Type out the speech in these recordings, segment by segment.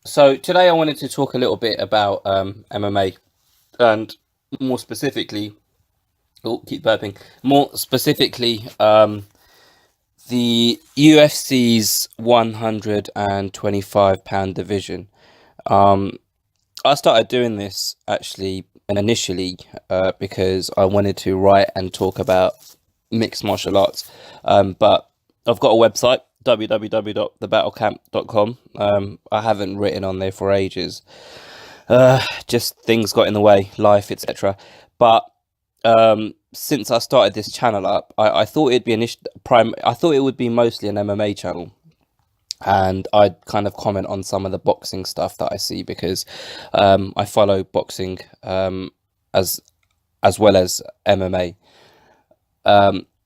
So today I wanted to talk a little bit about MMA and more specifically, oh, keep burping. More specifically, the UFC's 125-pound division. Um, I started doing this actually and initially because I wanted to write and talk about mixed martial arts. But I've got a website, www.thebattlecamp.com. I haven't written on there for ages. Just things got in the way, life, etc. But since I started this channel up, I thought it'd be I thought it would be mostly an MMA channel, and I'd kind of comment on some of the boxing stuff that I see because I follow boxing as as well as MMA.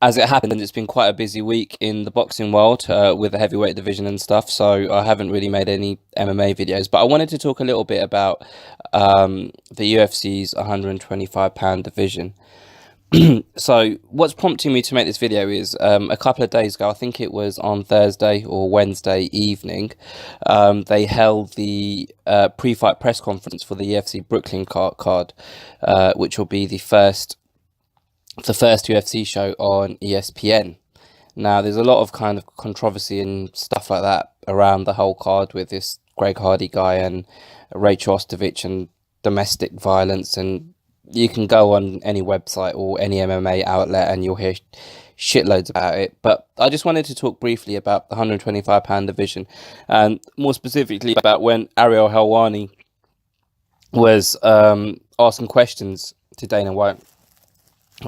As it happened, it's been quite a busy week in the boxing world with the heavyweight division and stuff, so I haven't really made any MMA videos. But I wanted to talk a little bit about the UFC's 125-pound division. So what's prompting me to make this video is a couple of days ago, I think it was on Thursday or Wednesday evening, they held the pre-fight press conference for the UFC Brooklyn card, which will be the first UFC show on ESPN. Now, there's a lot of kind of controversy and stuff like that around the whole card with this Greg Hardy guy and Rachel Ostovich and domestic violence, and you can go on any website or any MMA outlet and you'll hear shitloads about it. But I just wanted to talk briefly about the 125-pound division, and more specifically about when Ariel Helwani was asking questions to Dana White,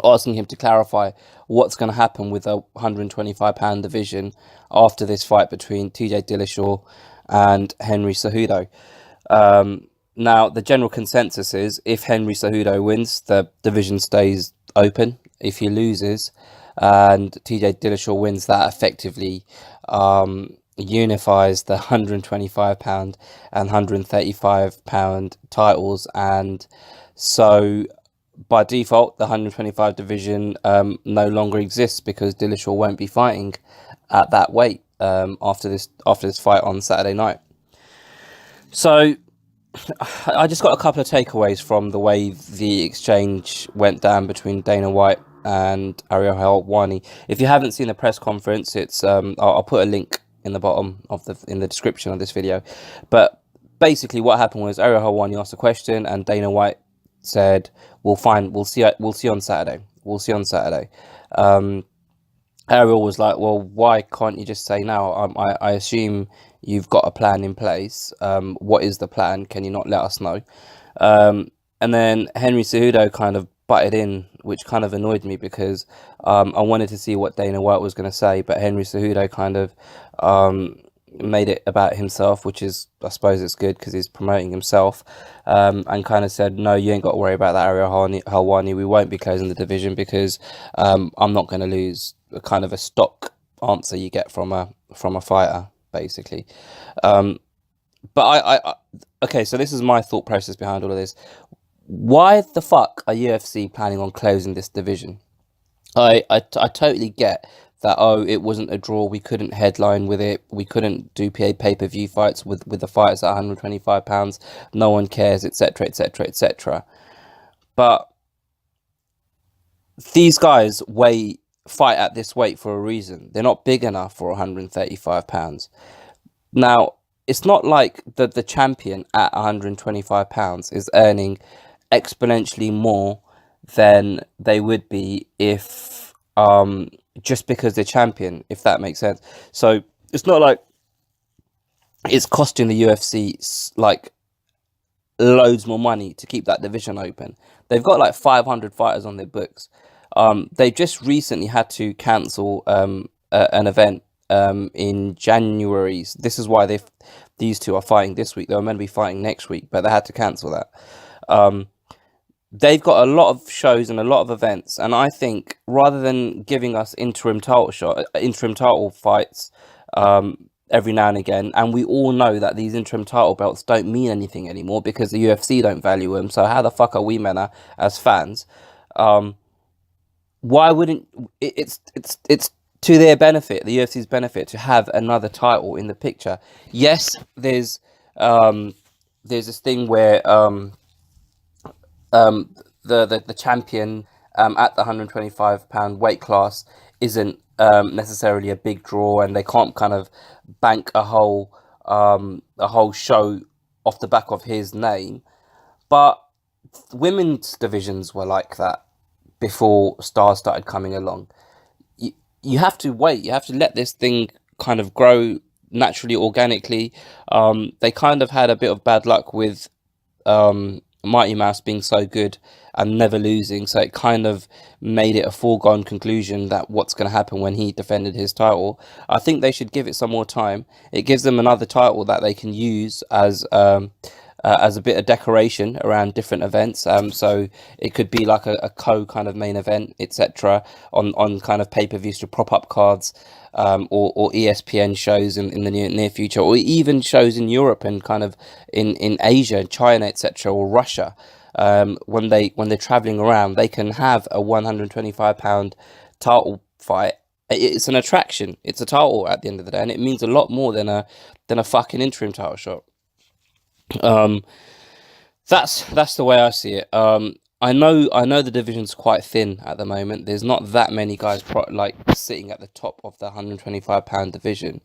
asking him to clarify what's going to happen with a 125-pound division after this fight between TJ Dillashaw and Henry Cejudo. Now, the general consensus is if Henry Cejudo wins, the division stays open. If he loses and TJ Dillashaw wins, that effectively unifies the 125-pound and 135-pound titles. And so by default, the 125 division no longer exists because Dillashaw won't be fighting at that weight after this fight on Saturday night. So I just got a couple of takeaways from the way the exchange went down between Dana White and Ariel Helwani. If you haven't seen the press conference, it's I'll put a link in the bottom of the description of this video. But basically, what happened was Ariel Helwani asked a question, and Dana White said, "We'll see on Saturday. We'll see on Saturday." Ariel was like, "Well, why can't you just say now? I assume you've got a plan in place. What is the plan? Can you not let us know?" And then Henry Cejudo kind of butted in, which kind of annoyed me because I wanted to see what Dana White was going to say, but Henry Cejudo kind of made it about himself, which is, I suppose it's good because he's promoting himself, and kind of said, "No, you ain't got to worry about that, Ariel Helwani. We won't be closing the division because I'm not going to lose." Kind of a stock answer you get from a fighter, basically. But okay, so this is my thought process behind all of this. Why the fuck are UFC planning on closing this division? I totally get that. Oh, it wasn't a draw. We couldn't headline with it. We couldn't do pay-per-view fights with the fighters at 125 pounds. No one cares, etc., etc., etc. But these guys fight at this weight for a reason. They're not big enough for 135 pounds. Now, it's not like the champion at 125 pounds is earning exponentially more than they would be if just because they're champion, if that makes sense. So it's not like it's costing the UFC like loads more money to keep that division open. They've got like 500 fighters on their books. They just recently had to cancel an event in January. This is why these two are fighting this week. They were meant to be fighting next week, but they had to cancel that. They've got a lot of shows and a lot of events, and I think rather than giving us interim title fights every now and again, and we all know that these interim title belts don't mean anything anymore because the UFC don't value them. So how the fuck are we meant as fans? Why wouldn't it's to their benefit, the UFC's benefit, to have another title in the picture? Yes, there's um, there's this thing where um, the champion at the 125-pound weight class isn't necessarily a big draw, and they can't kind of bank a whole show off the back of his name. But women's divisions were like that before stars started coming along. You have to wait. You have to let this thing kind of grow naturally, organically. They kind of had a bit of bad luck with Mighty Mouse being so good and never losing, so it kind of made it a foregone conclusion that what's going to happen when he defended his title. I think they should give it some more time. It gives them another title that they can use as a bit of decoration around different events. So it could be like a co kind of main event, etc. On kind of pay-per-views to prop up cards, or ESPN shows in the near future, or even shows in Europe and kind of in Asia, China, etc., or Russia. When they're traveling around, they can have a 125-pound title fight. It's an attraction. It's a title at the end of the day, and it means a lot more than a fucking interim title shot. Um, that's the way I see it. I know the division's quite thin at the moment. There's not that many guys like sitting at the top of the 125-pound division.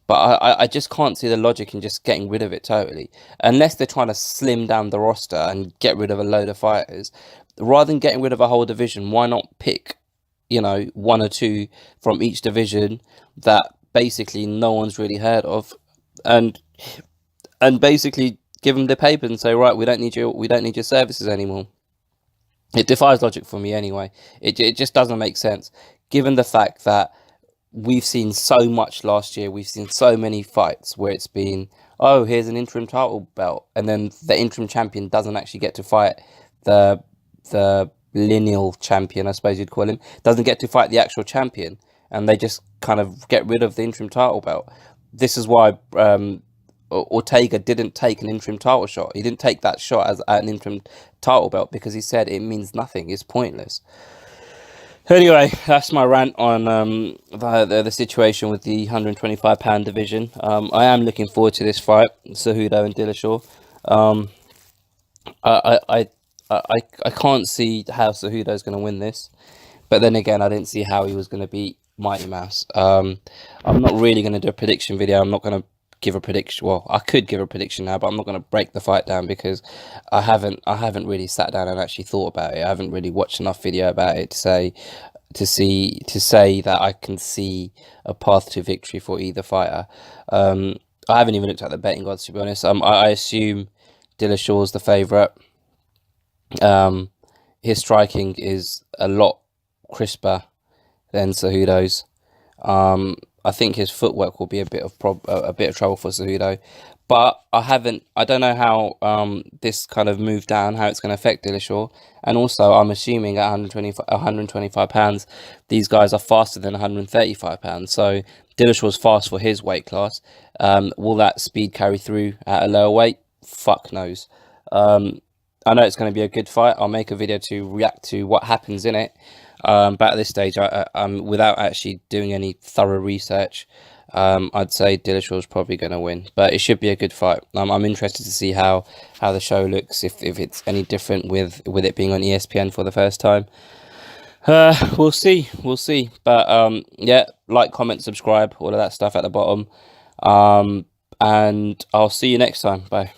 But I just can't see the logic in just getting rid of it totally. Unless they're trying to slim down the roster and get rid of a load of fighters. Rather than getting rid of a whole division, why not pick, one or two from each division that basically no one's really heard of, and basically give them the paper and say, right, we don't need your services anymore. It defies logic for me anyway. It just doesn't make sense, given the fact that we've seen so much last year. We've seen so many fights where it's been, oh, here's an interim title belt, and then the interim champion doesn't actually get to fight the lineal champion, I suppose you'd call him, doesn't get to fight the actual champion, and they just kind of get rid of the interim title belt. This is why Ortega didn't take an interim title shot. He didn't take that shot as an interim title belt because he said it means nothing. It's pointless. Anyway, that's my rant on the situation with the 125-pound division. I am looking forward to this fight, Cejudo and Dillashaw. Um, I, I, I can't see how Cejudo's going to win this, but then again, I didn't see how he was going to beat Mighty Mouse. I'm not really going to do a prediction video. I'm not going to give a prediction. Well, I could give a prediction now, but I'm not going to break the fight down because I haven't really sat down and actually thought about it. I haven't really watched enough video about it to say that I can see a path to victory for either fighter. I haven't even looked at the betting odds, to be honest. I assume Dillashaw's the favourite. His striking is a lot crisper than Cejudo's. I think his footwork will be a bit of trouble for Cejudo, but I don't know how this kind of move down, how it's going to affect Dillashaw, and also I'm assuming at 125 pounds, these guys are faster than 135 pounds. So Dillashaw's fast for his weight class. Will that speed carry through at a lower weight? Fuck knows. I know it's going to be a good fight. I'll make a video to react to what happens in it. But at this stage, without actually doing any thorough research, I'd say Dillashaw's probably going to win. But it should be a good fight. I'm interested to see how the show looks, if it's any different with it being on ESPN for the first time. We'll see. But yeah, like, comment, subscribe, all of that stuff at the bottom. And I'll see you next time. Bye.